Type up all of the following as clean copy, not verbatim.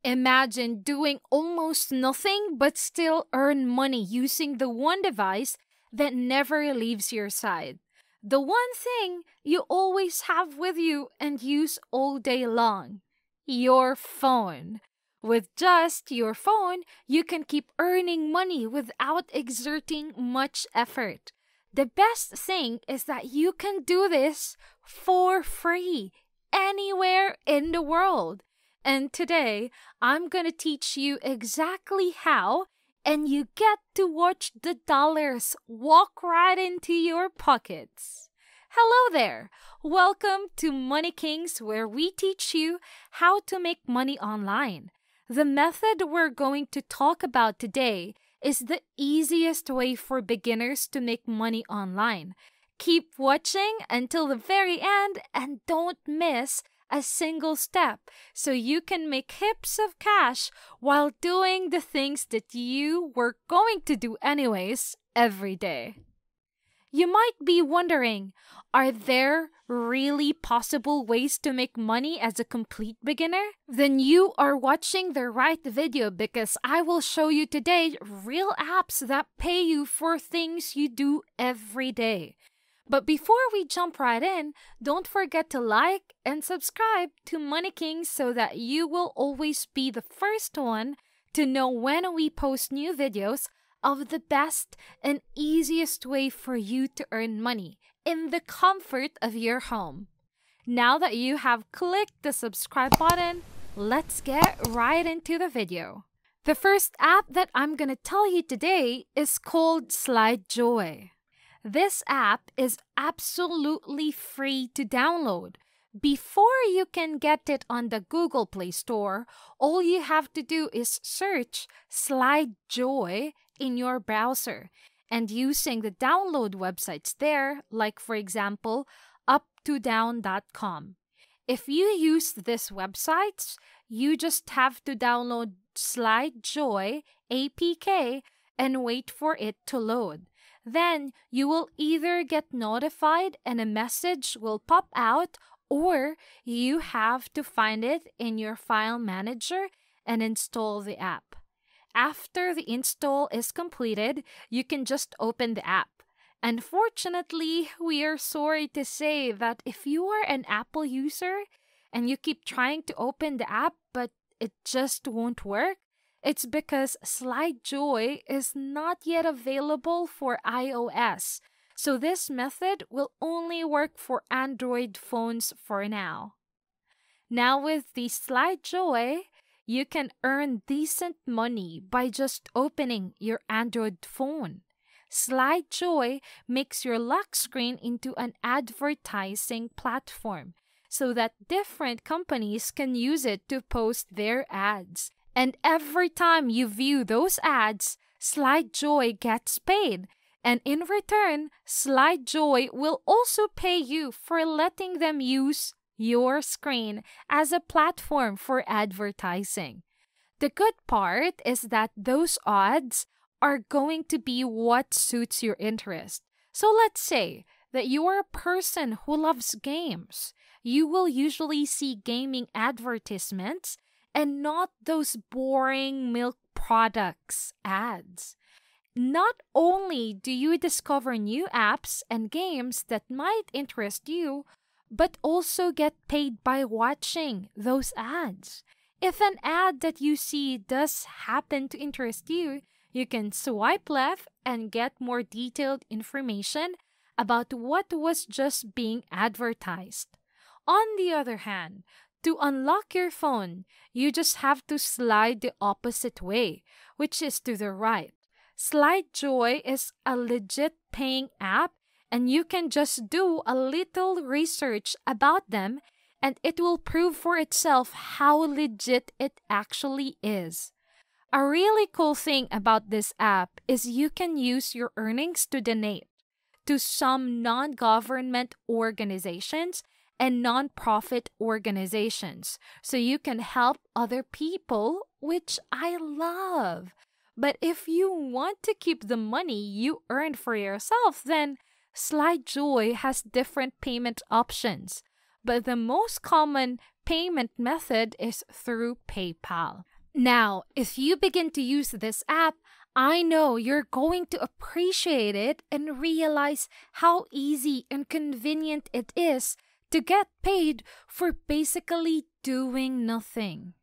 Imagine doing almost nothing but still earn money using the one device that never leaves your side. The one thing you always have with you and use all day long. Your phone. With just your phone, you can keep earning money without exerting much effort. The best thing is that you can do this for free anywhere in the world. And today, I'm going to teach you exactly how, and you get to watch the dollars walk right into your pockets. Hello there! Welcome to Money Kings, where we teach you how to make money online. The method we're going to talk about today is the easiest way for beginners to make money online. Keep watching until the very end and don't miss a single step so you can make heaps of cash while doing the things that you were going to do anyways every day. You might be wondering, are there really possible ways to make money as a complete beginner? Then you are watching the right video, because I will show you today real apps that pay you for things you do every day. But before we jump right in, don't forget to like and subscribe to Money Kings so that you will always be the first one to know when we post new videos of the best and easiest way for you to earn money in the comfort of your home. Now that you have clicked the subscribe button, let's get right into the video. The first app that I'm going to tell you today is called SlideJoy. This app is absolutely free to download. Before you can get it on the Google Play Store, all you have to do is search SlideJoy in your browser, and using the download websites there, like for example, up2down.com. If you use these websites, you just have to download SlideJoy APK and wait for it to load. Then you will either get notified and a message will pop out, or you have to find it in your file manager and install the app. After the install is completed, you can just open the app. Unfortunately, we are sorry to say that if you are an Apple user and you keep trying to open the app but it just won't work, it's because SlideJoy is not yet available for iOS. So this method will only work for Android phones for now. Now with the SlideJoy, you can earn decent money by just opening your Android phone. SlideJoy makes your lock screen into an advertising platform so that different companies can use it to post their ads. And every time you view those ads, SlideJoy gets paid. And in return, SlideJoy will also pay you for letting them use your screen as a platform for advertising. The good part is that those ads are going to be what suits your interest. So let's say that you are a person who loves games. You will usually see gaming advertisements and not those boring milk products ads. Not only do you discover new apps and games that might interest you, but also get paid by watching those ads. If an ad that you see does happen to interest you, you can swipe left and get more detailed information about what was just being advertised. On the other hand, to unlock your phone, you just have to slide the opposite way, which is to the right. SlideJoy is a legit paying app, and you can just do a little research about them and it will prove for itself how legit it actually is. A really cool thing about this app is you can use your earnings to donate to some non-government organizations and non-profit organizations, so you can help other people, which I love. But if you want to keep the money you earned for yourself, then SlideJoy has different payment options. But the most common payment method is through PayPal. Now, if you begin to use this app, I know you're going to appreciate it and realize how easy and convenient it is to get paid for basically doing nothing.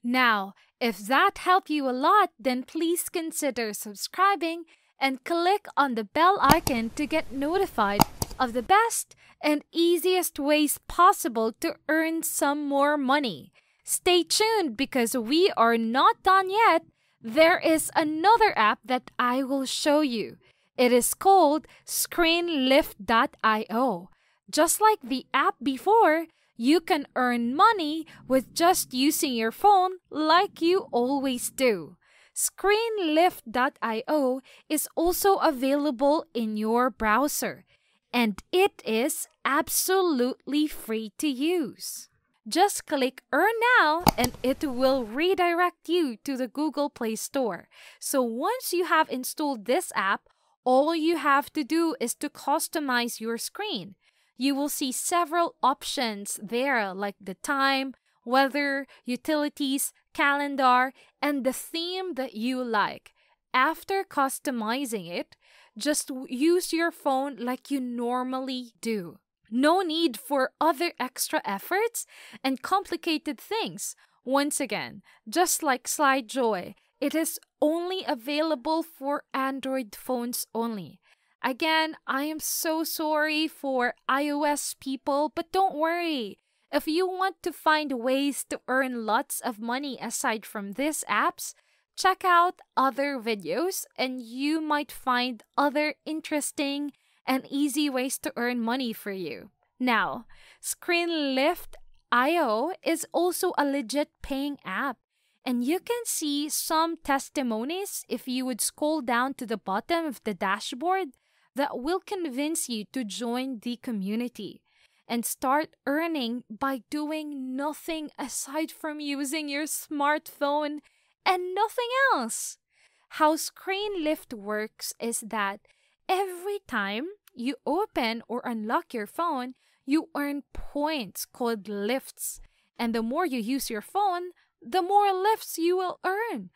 Now, if that helped you a lot, then please consider subscribing and click on the bell icon to get notified of the best and easiest ways possible to earn some more money. Stay tuned because we are not done yet. There is another app that I will show you. It is called Screenlift.io. Just like the app before, you can earn money with just using your phone like you always do. Screenlift.io is also available in your browser, and it is absolutely free to use. Just click Earn Now and it will redirect you to the Google Play Store. So once you have installed this app, all you have to do is to customize your screen. You will see several options there like the time, weather, utilities, calendar, and the theme that you like. After customizing it, just use your phone like you normally do. No need for other extra efforts and complicated things. Once again, just like SlideJoy, it is only available for Android phones only. Again, I am so sorry for iOS people, but don't worry. If you want to find ways to earn lots of money aside from these apps, check out other videos and you might find other interesting and easy ways to earn money for you. Now, Screenlift.io is also a legit paying app, and you can see some testimonies if you would scroll down to the bottom of the dashboard that will convince you to join the community and start earning by doing nothing aside from using your smartphone and nothing else. How Screenlift works is that every time you open or unlock your phone, you earn points called lifts. And the more you use your phone, the more lifts you will earn.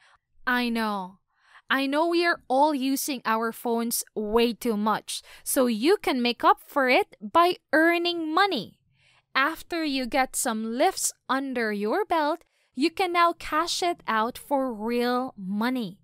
I know we are all using our phones way too much, so you can make up for it by earning money. After you get some lifts under your belt, you can now cash it out for real money.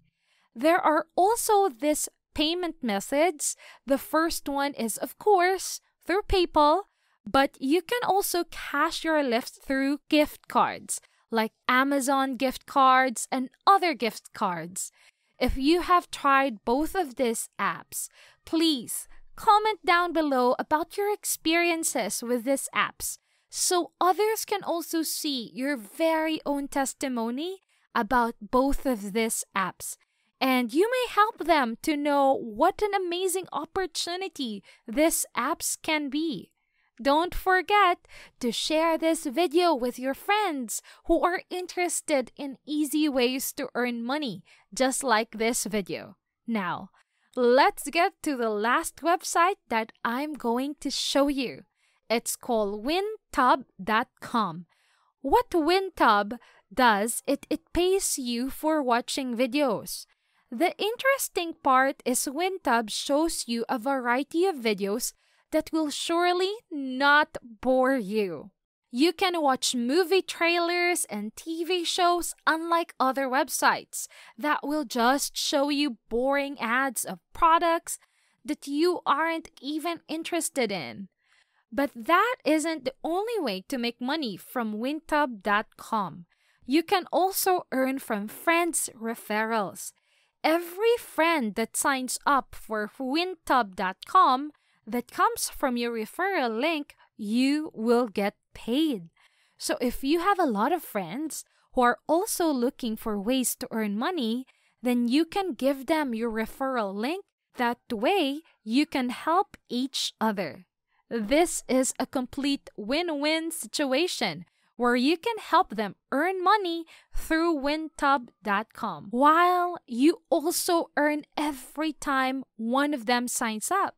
There are also these payment methods. The first one is, of course, through PayPal, but you can also cash your lifts through gift cards, like Amazon gift cards and other gift cards. If you have tried both of these apps, please comment down below about your experiences with these apps so others can also see your very own testimony about both of these apps. And you may help them to know what an amazing opportunity these apps can be. Don't forget to share this video with your friends who are interested in easy ways to earn money, just like this video. Now, let's get to the last website that I'm going to show you. It's called WinTub.com. What WinTub does, it pays you for watching videos. The interesting part is WinTub shows you a variety of videos that will surely not bore you. You can watch movie trailers and TV shows unlike other websites that will just show you boring ads of products that you aren't even interested in. But that isn't the only way to make money from WinTub.com. You can also earn from friends' referrals. Every friend that signs up for WinTub.com that comes from your referral link, you will get paid. So if you have a lot of friends who are also looking for ways to earn money, then you can give them your referral link. That way, you can help each other. This is a complete win-win situation where you can help them earn money through WinTub.com, while you also earn every time one of them signs up.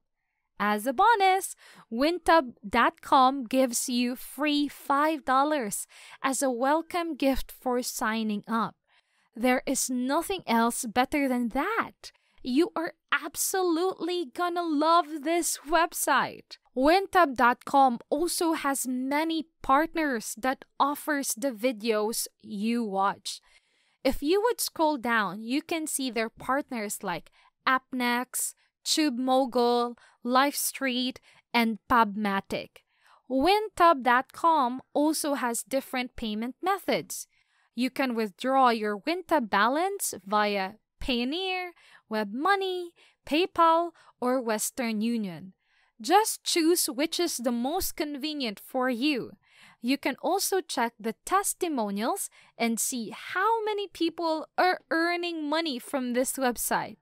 As a bonus, WinTub.com gives you free $5 as a welcome gift for signing up. There is nothing else better than that. You are absolutely gonna love this website. Wintab.com also has many partners that offers the videos you watch. If you would scroll down, you can see their partners like AppNext, TubeMogul, LifeStreet, and Pubmatic. Wintab.com also has different payment methods. You can withdraw your Wintab balance via Payoneer, WebMoney, PayPal, or Western Union. Just choose which is the most convenient for you. You can also check the testimonials and see how many people are earning money from this website.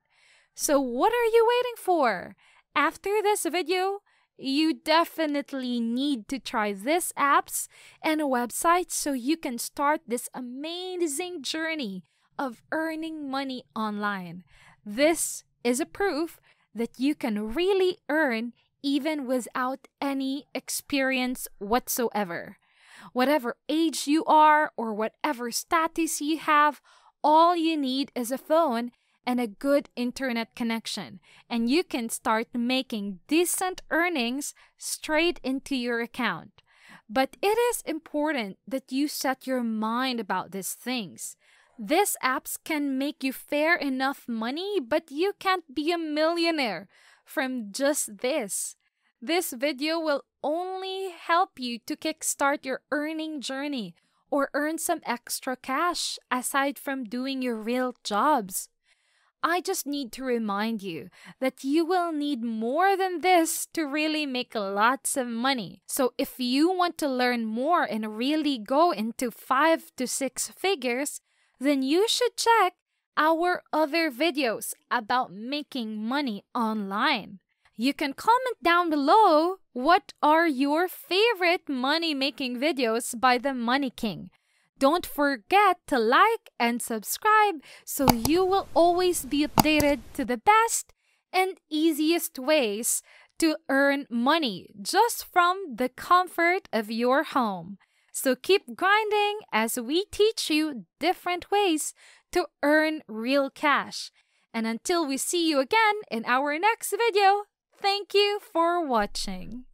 So what are you waiting for? After this video, you definitely need to try these apps and websites so you can start this amazing journey of earning money online. This is a proof that you can really earn even without any experience whatsoever. Whatever age you are or whatever status you have, all you need is a phone and a good internet connection, and you can start making decent earnings straight into your account. But it is important that you set your mind about these things. These apps can make you fair enough money, but you can't be a millionaire from just this. This video will only help you to kickstart your earning journey or earn some extra cash aside from doing your real jobs. I just need to remind you that you will need more than this to really make lots of money. So if you want to learn more and really go into 5 to 6 figures, then you should check our other videos about making money online. You can comment down below what are your favorite money-making videos by the Money King. Don't forget to like and subscribe so you will always be updated to the best and easiest ways to earn money just from the comfort of your home. So keep grinding as we teach you different ways to earn real cash. And until we see you again in our next video, thank you for watching.